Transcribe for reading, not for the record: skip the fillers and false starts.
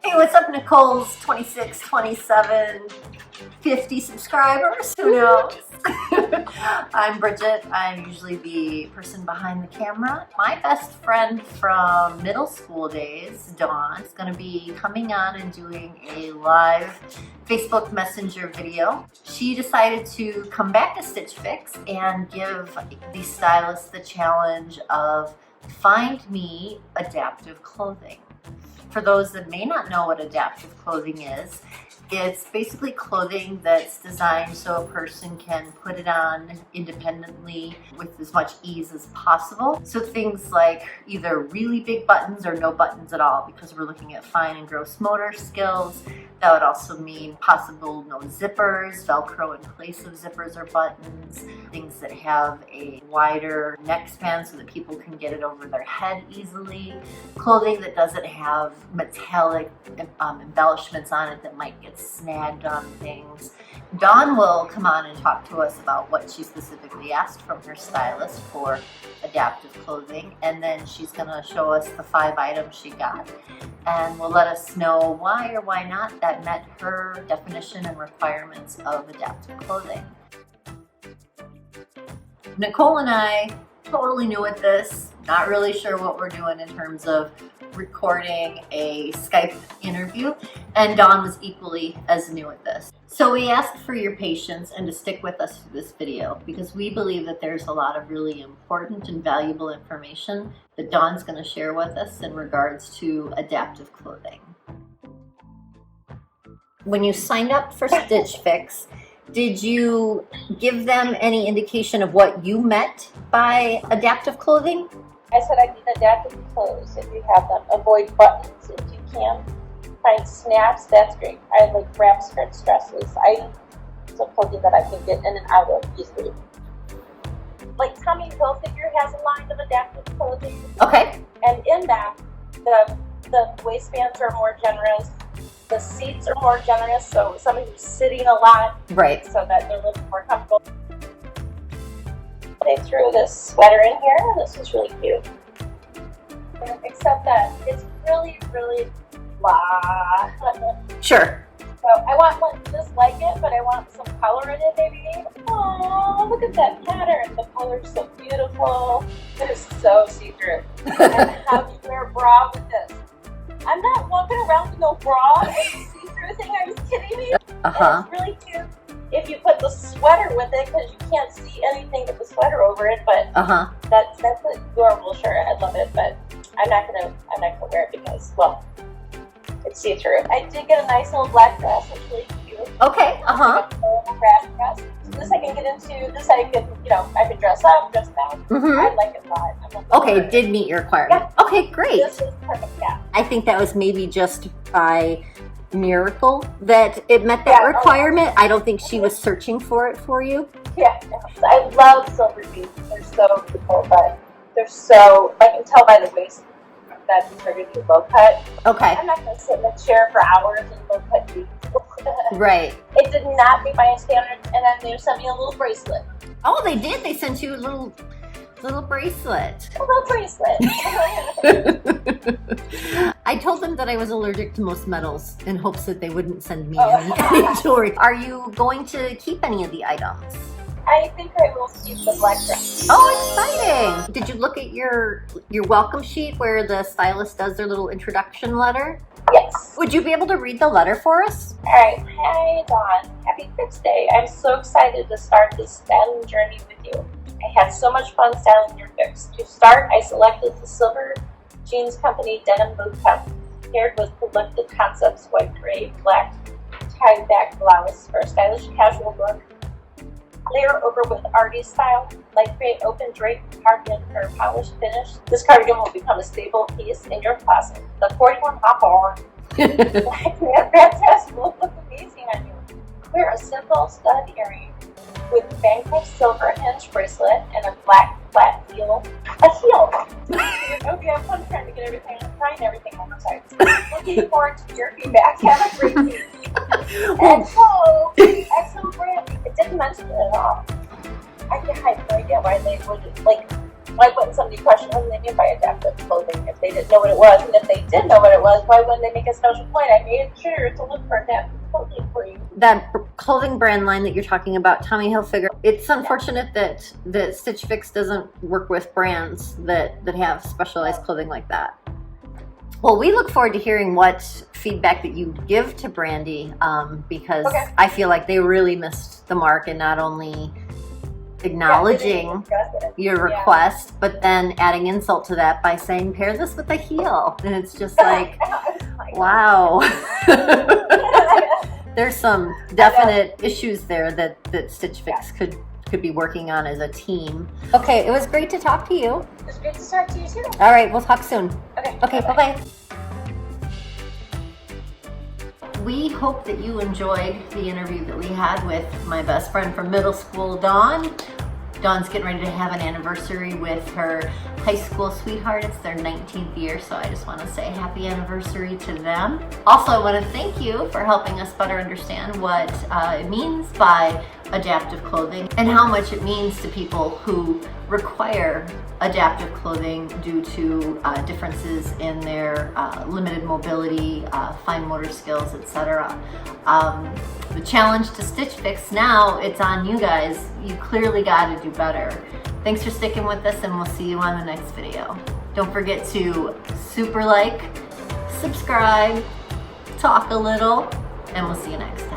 Hey, what's up, Nicole's 26, 27, 50 subscribers? Who knows? I'm Bridget. I'm usually the person behind the camera. My best friend from middle school days, Dawn, is going to be coming on and doing a live Facebook Messenger video. She decided to come back to Stitch Fix and give the stylist the challenge of find me adaptive clothing. For those that may not know what adaptive clothing is, it's basically clothing that's designed so a person can put it on independently with as much ease as possible. So things like either really big buttons or no buttons at all, because we're looking at fine and gross motor skills. That would also mean possible no zippers, Velcro in place of zippers or buttons, things that have a wider neck span so that people can get it over their head easily, clothing that doesn't have metallic embellishments on it that might get snagged on things. Dawn will come on and talk to us about what she specifically asked from her stylist for adaptive clothing, and then she's going to show us the 5 items she got, and will let us know why or why not that met her definition and requirements of adaptive clothing. Nicole and I totally new at this, not really sure what we're doing in terms of recording a Skype interview, and Dawn was equally as new at this. So we asked for your patience and to stick with us through this video because we believe that there's a lot of really important and valuable information that Dawn's going to share with us in regards to adaptive clothing. When you signed up for Stitch Fix, did you give them any indication of what you meant by adaptive clothing? I said I need adaptive clothes if you have them. Avoid buttons if you can. Find snaps, that's great. I like wrap skirts, dresses. Some clothing that I can get in and out of easily. Like Tommy Hilfiger has a line of adaptive clothing. Okay. And in that, the waistbands are more generous. The seats are more generous, so somebody who's sitting a lot, right, so that they're a little more comfortable. They threw this sweater in here. This is really cute. Except that it's really, really blah. Sure. So I want one just like it, but I want some color in it, maybe. Oh, look at that pattern. The color's so beautiful. It is so see-through. And how do you wear a bra with this? I'm not walking around with no bra. It's a see-through thing. Are you kidding me? Uh-huh. It's really cute. If you put the sweater with it, because you can't see anything with the sweater over it, but that's an adorable shirt. I love it, but I'm not gonna wear it because, well, it's see-through. I did get a nice little black dress. It's really cute. Okay. Like a grass dress. So this I can get into. This I can, I can dress up, dress down. I like it a lot. Okay, it did meet your requirement. Yeah. Okay, great. This is perfect. Yeah. I think that was maybe just by miracle that it met that requirement. I don't think she was searching for it for you. Yeah, I love silver beads. They're so beautiful, but they're so, I can tell by the waist that these are going to be low cut. Okay. I'm not going to sit in a chair for hours in low cut beads. Right. It did not meet my standards, and then they sent me a little bracelet. Oh, they did? They sent you a little bracelet. A little bracelet. I told them that I was allergic to most metals in hopes that they wouldn't send me any jewelry. Are you going to keep any of the items? I think I will keep the black dress. Oh, exciting! Did you look at your welcome sheet where the stylist does their little introduction letter? Yes. Would you be able to read the letter for us? All right. Hi, Dawn. Happy Fix Day. I'm so excited to start this styling journey with you. I had so much fun styling your fix. To start, I selected the Silver Jeans Company denim boot cut, paired with Collective Concepts white, gray, black tie-back blouse for a stylish casual look. Layer over with arty style, light gray open drape cardigan for a polished finish. This cardigan will become a staple piece in your closet. The 41 hop-on black dress will look amazing on you. Wear a simple stud earring with Bangkok silver hinge bracelet and a black flat heel. A heel! Okay, I'm fun trying to get everything, trying everything on the side. Looking forward to your feedback. Have a great week. XO! XO brand. It didn't mention it at all. I have no idea why they would, why wouldn't somebody question what they mean by adaptive clothing if they didn't know what it was? And if they did know what it was, why wouldn't they make a special point? I made sure to look for adaptive clothing for you. That clothing brand line that you're talking about, Tommy Hilfiger, it's unfortunate that Stitch Fix doesn't work with brands that have specialized clothing like that. Well, we look forward to hearing what feedback that you give to Brandy, because I feel like they really missed the mark in not only acknowledging your request, but then adding insult to that by saying, pair this with a heel. And it's just like, wow. There's some definite issues there that Stitch Fix could be working on as a team. Okay, it was great to talk to you. It was great to talk to you too. All right, we'll talk soon. Okay, bye-bye. We hope that you enjoyed the interview that we had with my best friend from middle school, Dawn. Dawn's getting ready to have an anniversary with her high school sweetheart. It's their 19th year, so I just want to say happy anniversary to them. Also, I want to thank you for helping us better understand what it means by adaptive clothing and how much it means to people who require adaptive clothing due to differences in their limited mobility, fine motor skills, etc. The challenge to Stitch Fix now, it's on you guys. You clearly got to do better. Thanks for sticking with us, and we'll see you on the next video. Don't forget to super like, subscribe, talk a little, and we'll see you next time.